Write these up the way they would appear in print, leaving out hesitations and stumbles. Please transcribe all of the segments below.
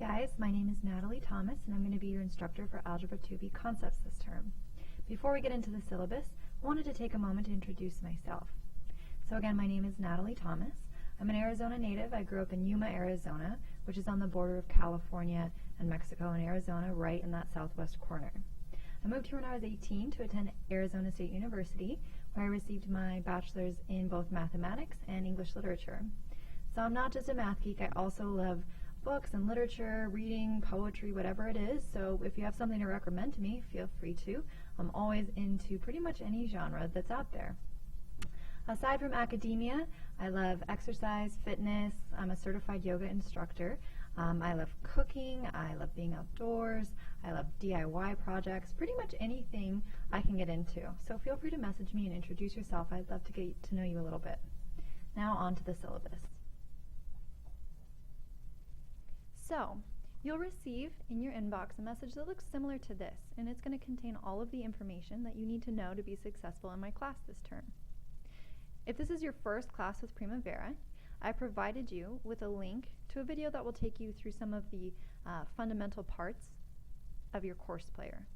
guys, my name is Natalie Thomas and I'm going to be your instructor for Algebra 2B Concepts this term. Before we get into the syllabus, I wanted to take a moment to introduce myself. So again, my name is Natalie Thomas. I'm an Arizona native. I grew up in Yuma, Arizona, which is on the border of California and Mexico and Arizona, right in that southwest corner. I moved here when I was 18 to attend Arizona State University, where I received my bachelor's in both mathematics and English literature. So I'm not just a math geek, I also love books and literature, reading, poetry, whatever it is. So if you have something to recommend to me, feel free to. I'm always into pretty much any genre that's out there. Aside from academia, I love exercise, fitness. I'm a certified yoga instructor. I love cooking. I love being outdoors. I love DIY projects, pretty much anything I can get into. So feel free to message me and introduce yourself. I'd love to get to know you a little bit. Now on to the syllabus. So, you'll receive in your inbox a message that looks similar to this, and it's going to contain all of the information that you need to know to be successful in my class this term. If this is your first class with Primavera, I provided you with a link to a video that will take you through some of the fundamental parts of your course player.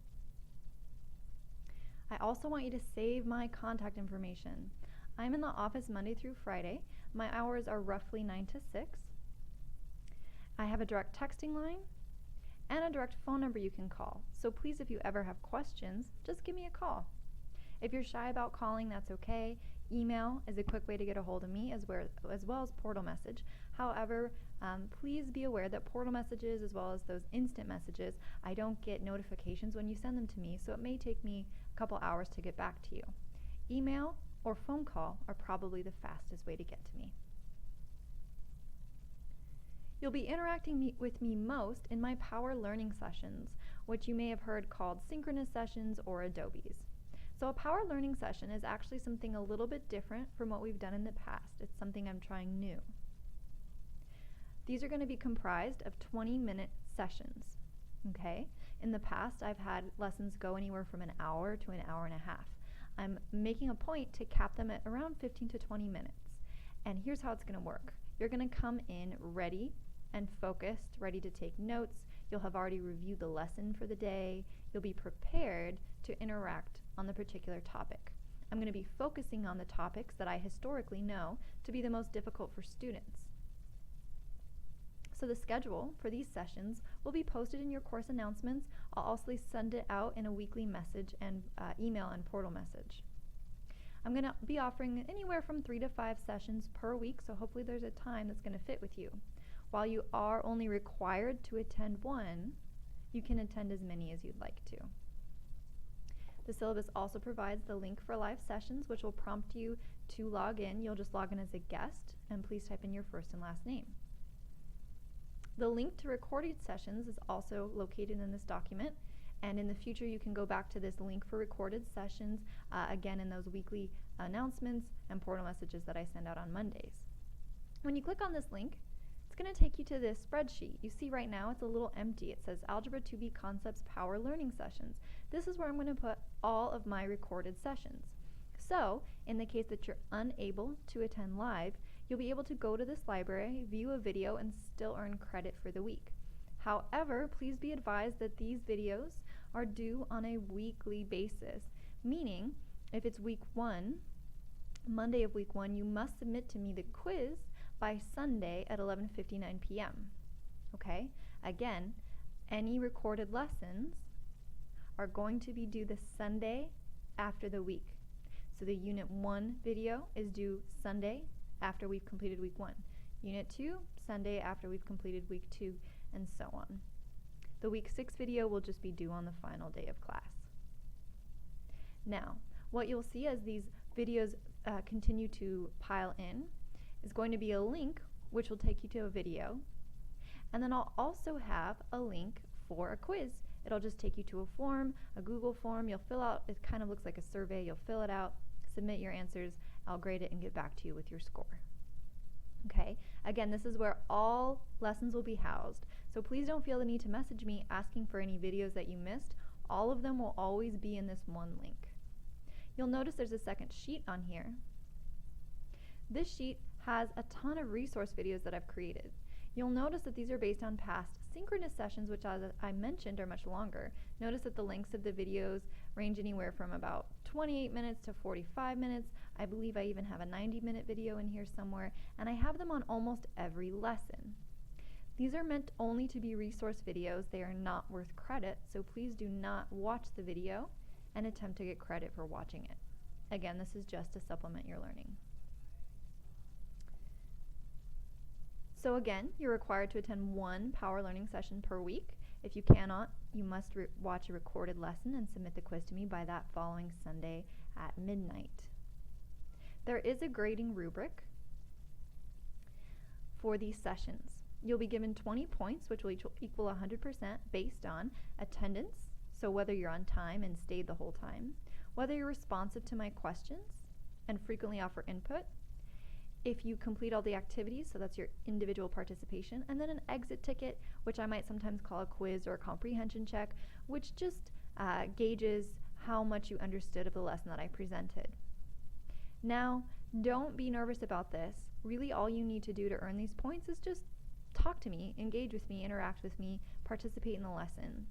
I also want you to save my contact information. I'm in the office Monday through Friday. My hours are roughly 9 to 6. I have a direct texting line and a direct phone number you can call. So please, if you ever have questions, just give me a call. If you're shy about calling, that's okay. Email is a quick way to get a hold of me as well as portal message. However, please be aware that portal messages as well as those instant messages, I don't get notifications when you send them to me, so it may take me a couple hours to get back to you. Email or phone call are probably the fastest way to get to me. You'll be interacting with me most in my Power Learning sessions, which you may have heard called synchronous sessions or Adobes. So a Power Learning session is actually something a little bit different from what we've done in the past. It's something I'm trying new. These are going to be comprised of 20-minute sessions. Okay? In the past, I've had lessons go anywhere from an hour to an hour and a half. I'm making a point to cap them at around 15 to 20 minutes. And here's how it's going to work. You're going to come in ready and focused, ready to take notes. You'll have already reviewed the lesson for the day. You'll be prepared to interact on the particular topic. I'm going to be focusing on the topics that I historically know to be the most difficult for students. So the schedule for these sessions will be posted in your course announcements. I'll also send it out in a weekly message and email and portal message. I'm going to be offering anywhere from 3 to 5 sessions per week, so hopefully there's a time that's going to fit with you. While you are only required to attend one, you can attend as many as you'd like to. The syllabus also provides the link for live sessions, which will prompt you to log in. You'll just log in as a guest, and please type in your first and last name. The link to recorded sessions is also located in this document, and in the future you can go back to this link for recorded sessions, again in those weekly announcements and portal messages that I send out on Mondays. When you click on this link, it's going to take you to this spreadsheet. You see right now it's a little empty. It says Algebra 2B Concepts Power Learning Sessions. This is where I'm going to put all of my recorded sessions. So, in the case that you're unable to attend live, you'll be able to go to this library, view a video, and still earn credit for the week. However, please be advised that these videos are due on a weekly basis, meaning if it's week 1, Monday of week 1, you must submit to me the quiz by Sunday at 11:59 p.m. Okay? Again, any recorded lessons are going to be due the Sunday after the week. So the Unit 1 video is due Sunday after we've completed week 1. Unit 2, Sunday after we've completed week 2, and so on. The week 6 video will just be due on the final day of class. Now, what you'll see as these videos continue to pile in is going to be a link which will take you to a video, and then I'll also have a link for a quiz. It'll just take you to a form, a Google form. You'll fill out, it kind of looks like a survey. You'll fill it out, submit your answers, I'll grade it and get back to you with your score. Okay, again, this is where all lessons will be housed, so please don't feel the need to message me asking for any videos that you missed. All of them will always be in this one link. You'll notice there's a second sheet on here. This sheet has a ton of resource videos that I've created. You'll notice that these are based on past synchronous sessions, which, as I mentioned, are much longer. Notice that the lengths of the videos range anywhere from about 28 minutes to 45 minutes. I believe I even have a 90-minute video in here somewhere, and I have them on almost every lesson. These are meant only to be resource videos. They are not worth credit, so please do not watch the video and attempt to get credit for watching it. Again, this is just to supplement your learning. So again, you're required to attend one power learning session per week. If you cannot, you must watch a recorded lesson and submit the quiz to me by that following Sunday at midnight. There is a grading rubric for these sessions. You'll be given 20 points, which will equal 100% based on attendance, so whether you're on time and stayed the whole time, whether you're responsive to my questions and frequently offer input, if you complete all the activities, so that's your individual participation, and then an exit ticket, which I might sometimes call a quiz or a comprehension check, which just gauges how much you understood of the lesson that I presented. Now, don't be nervous about this. Really, all you need to do to earn these points is just talk to me, engage with me, interact with me, participate in the lesson.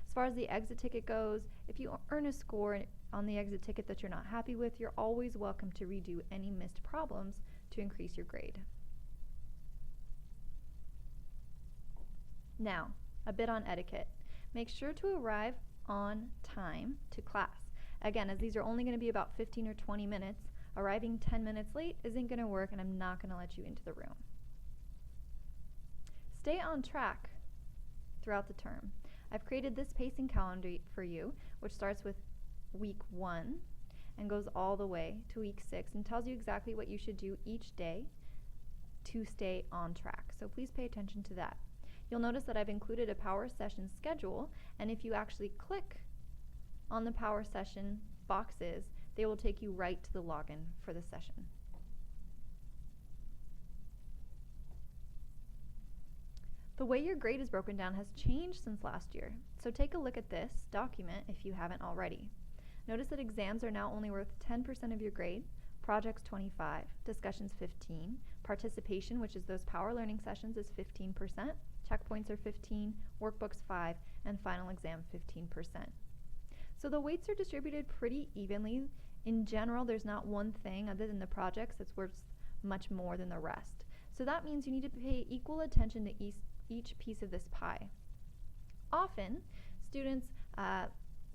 As far as the exit ticket goes, if you earn a score on the exit ticket that you're not happy with, you're always welcome to redo any missed problems to increase your grade. Now, a bit on etiquette. Make sure to arrive on time to class. Again, as these are only going to be about 15 or 20 minutes, arriving 10 minutes late isn't going to work, and I'm not going to let you into the room. Stay on track throughout the term. I've created this pacing calendar for you, which starts with week 1 and goes all the way to week 6 and tells you exactly what you should do each day to stay on track. So please pay attention to that. You'll notice that I've included a power session schedule, and if you actually click on the power session boxes, they will take you right to the login for the session. The way your grade is broken down has changed since last year, so take a look at this document if you haven't already. Notice that exams are now only worth 10% of your grade, projects 25, discussions 15, participation, which is those power learning sessions, is 15%, checkpoints are 15, workbooks 5, and final exam 15%. So the weights are distributed pretty evenly. In general, there's not one thing other than the projects that's worth much more than the rest. So that means you need to pay equal attention to each piece of this pie. Often, students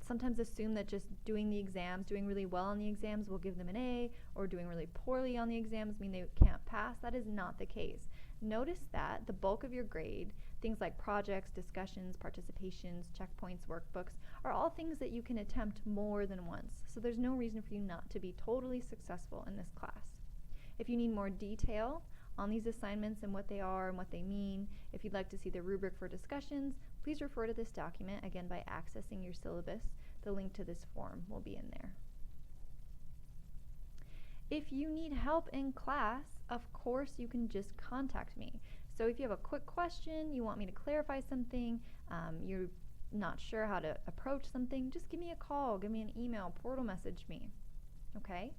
sometimes assume that just doing the exams, doing really well on the exams will give them an A, or doing really poorly on the exams mean they can't pass. That is not the case. Notice that the bulk of your grade, things like projects, discussions, participations, checkpoints, workbooks, are all things that you can attempt more than once. So there's no reason for you not to be totally successful in this class. If you need more detail on these assignments and what they are and what they mean, if you'd like to see the rubric for discussions, please refer to this document, again, by accessing your syllabus. The link to this form will be in there. If you need help in class, of course you can just contact me. So if you have a quick question, you want me to clarify something, you're not sure how to approach something, just give me a call, give me an email, portal message me, okay?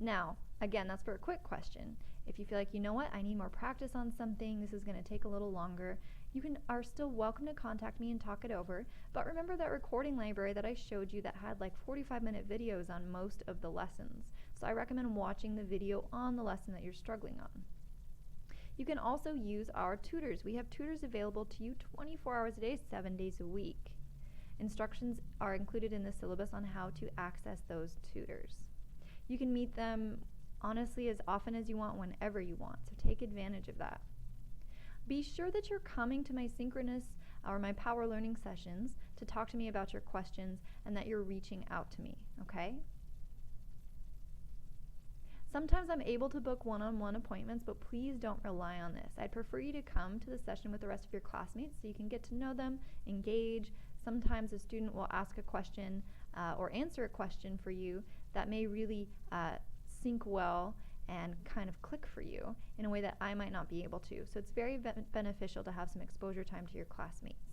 Now, again, that's for a quick question. If you feel like, you know what, I need more practice on something, this is going to take a little longer, you are still welcome to contact me and talk it over. But remember that recording library that I showed you that had like 45-minute videos on most of the lessons. So I recommend watching the video on the lesson that you're struggling on. You can also use our tutors. We have tutors available to you 24 hours a day, 7 days a week. Instructions are included in the syllabus on how to access those tutors. You can meet them honestly as often as you want, whenever you want, so take advantage of that. Be sure that you're coming to my synchronous or my power learning sessions to talk to me about your questions and that you're reaching out to me, okay? Sometimes I'm able to book one-on-one appointments, but please don't rely on this. I'd prefer you to come to the session with the rest of your classmates so you can get to know them, engage. Sometimes a student will ask a question or answer a question for you that may really sync well and kind of click for you in a way that I might not be able to. So it's very beneficial to have some exposure time to your classmates.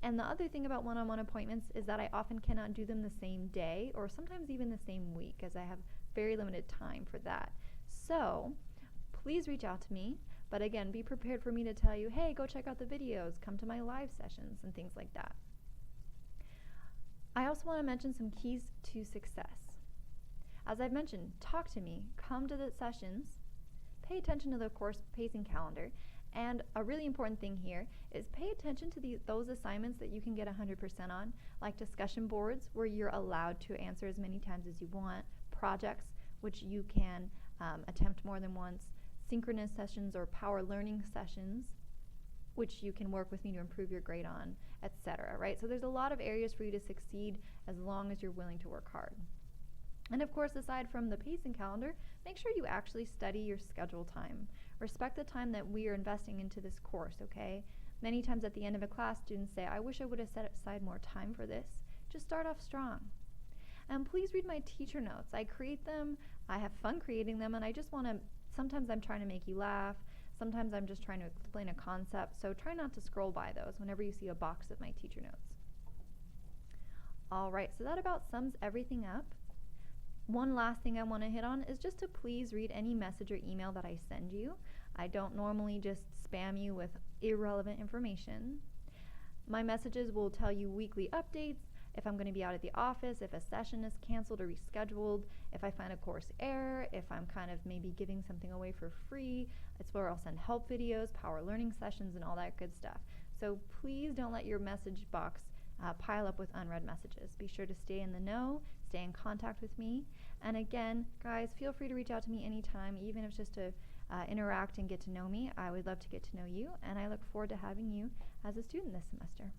And the other thing about one-on-one appointments is that I often cannot do them the same day or sometimes even the same week, as I have very limited time for that. So please reach out to me. But again, be prepared for me to tell you, hey, go check out the videos, come to my live sessions, and things like that. I also want to mention some keys to success. As I've mentioned, talk to me, come to the sessions, pay attention to the course pacing calendar, and a really important thing here is pay attention to those assignments that you can get 100% on, like discussion boards where you're allowed to answer as many times as you want, projects which you can attempt more than once, synchronous sessions or power learning sessions which you can work with me to improve your grade on, etc. Right? So there's a lot of areas for you to succeed as long as you're willing to work hard. And of course, aside from the pacing calendar, make sure you actually study your schedule time. Respect the time that we are investing into this course, okay? Many times at the end of a class, students say, I wish I would have set aside more time for this. Just start off strong. And please read my teacher notes. I create them, I have fun creating them, and I just want to, sometimes I'm trying to make you laugh, sometimes I'm just trying to explain a concept, so try not to scroll by those whenever you see a box of my teacher notes. All right, so that about sums everything up. One last thing I want to hit on is just to please read any message or email that I send you. I don't normally just spam you with irrelevant information. My messages will tell you weekly updates, if I'm going to be out at the office, if a session is canceled or rescheduled, if I find a course error, if I'm kind of maybe giving something away for free. It's where I'll send help videos, power learning sessions, and all that good stuff. So please don't let your message box pile up with unread messages. Be sure to stay in the know, stay in contact with me. And again, guys, feel free to reach out to me anytime, even if it's just to interact and get to know me. I would love to get to know you, and I look forward to having you as a student this semester.